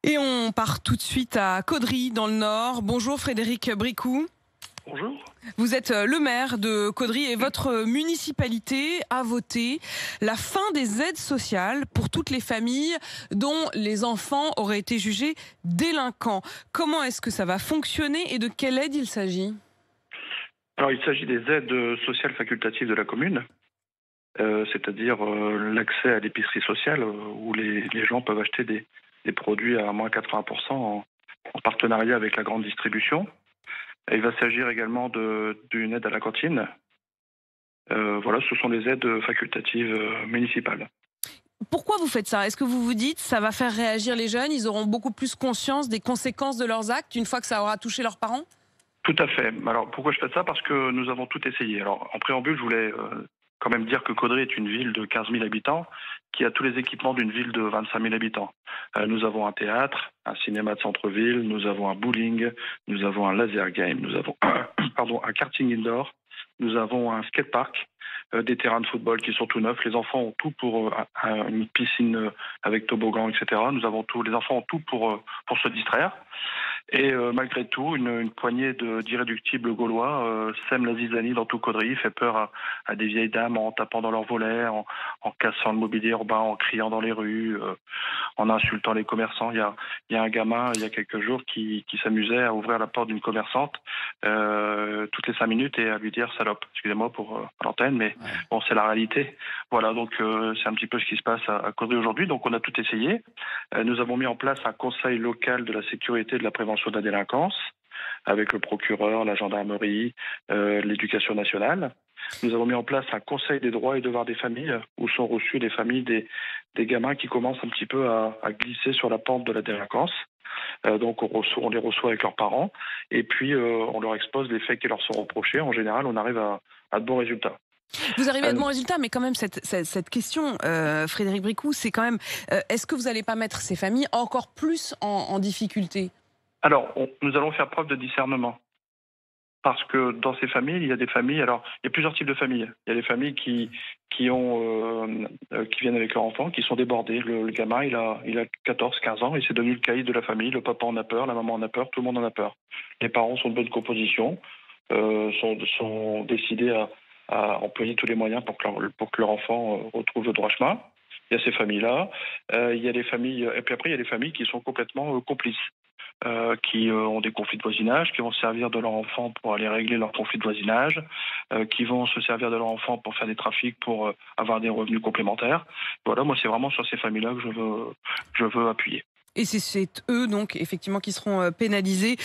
Et on part tout de suite à Caudry, dans le Nord. Bonjour Frédéric Bricou. Bonjour. Vous êtes le maire de Caudry et votre municipalité a voté la fin des aides sociales pour toutes les familles dont les enfants auraient été jugés délinquants. Comment est-ce que ça va fonctionner et de quelle aide il s'agit ? Alors, il s'agit des aides sociales facultatives de la commune, c'est-à-dire l'accès à l'épicerie sociale où les gens peuvent acheter des produits à moins 80% en partenariat avec la grande distribution. Et il va s'agir également d'une aide à la cantine. Voilà, ce sont des aides facultatives municipales. Pourquoi vous faites ça ? Est-ce que vous vous dites ça va faire réagir les jeunes ? Ils auront beaucoup plus conscience des conséquences de leurs actes une fois que ça aura touché leurs parents ? Tout à fait. Alors, pourquoi je fais ça ? Parce que nous avons tout essayé. Alors, en préambule, je voulais quand même dire que Caudry est une ville de 15 000 habitants qui a tous les équipements d'une ville de 25 000 habitants. Nous avons un théâtre, un cinéma de centre-ville, nous avons un bowling, nous avons un laser game, nous avons un karting indoor, nous avons un skatepark, des terrains de football qui sont tout neufs. Les enfants ont tout pour une piscine avec toboggan, etc. Nous avons tout. Les enfants ont tout pour se distraire. Et malgré tout, une poignée d'irréductibles gaulois sème la zizanie dans tout Caudry, fait peur à des vieilles dames en tapant dans leurs volets, en cassant le mobilier urbain, en criant dans les rues, en insultant les commerçants. Il y a un gamin, il y a quelques jours, qui s'amusait à ouvrir la porte d'une commerçante toutes les 5 minutes et à lui dire salope. Excusez-moi pour l'antenne, mais bon, c'est la réalité. Voilà, donc c'est un petit peu ce qui se passe à Caudry aujourd'hui. Donc on a tout essayé. Nous avons mis en place un conseil local de la sécurité et de la prévention de la délinquance, avec le procureur, la gendarmerie, l'éducation nationale. Nous avons mis en place un conseil des droits et devoirs des familles, où sont reçus les familles des gamins qui commencent un petit peu à glisser sur la pente de la délinquance. Donc on les reçoit avec leurs parents, et puis on leur expose les faits qui leur sont reprochés. En général, on arrive à de bons résultats. Vous arrivez à de bons résultats, mais quand même, cette question, Frédéric Bricou, c'est quand même, est-ce que vous n'allez pas mettre ces familles encore plus en difficulté ? Alors, nous allons faire preuve de discernement. Parce que dans ces familles, il y a des familles. Alors, il y a plusieurs types de familles. Il y a des familles qui viennent avec leurs enfants, qui sont débordés. Le gamin, il a 14-15 ans et c'est devenu le caïd de la famille. Le papa en a peur, la maman en a peur, tout le monde en a peur. Les parents sont de bonne composition, sont décidés à employer tous les moyens pour que leur enfant retrouve le droit chemin. Il y a ces familles-là. Il y a des familles, et puis après, il y a des familles qui sont complètement complices. Qui ont des conflits de voisinage, qui vont se servir de leur enfant pour aller régler leurs conflits de voisinage, qui vont se servir de leur enfant pour faire des trafics, pour avoir des revenus complémentaires. Voilà, moi c'est vraiment sur ces familles-là que je veux appuyer. Et c'est eux, donc, effectivement, qui seront pénalisés.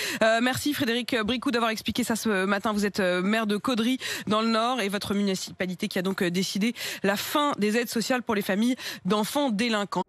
Merci Frédéric Bricou d'avoir expliqué ça ce matin. Vous êtes maire de Caudry, dans le Nord, et votre municipalité qui a donc décidé la fin des aides sociales pour les familles d'enfants délinquants.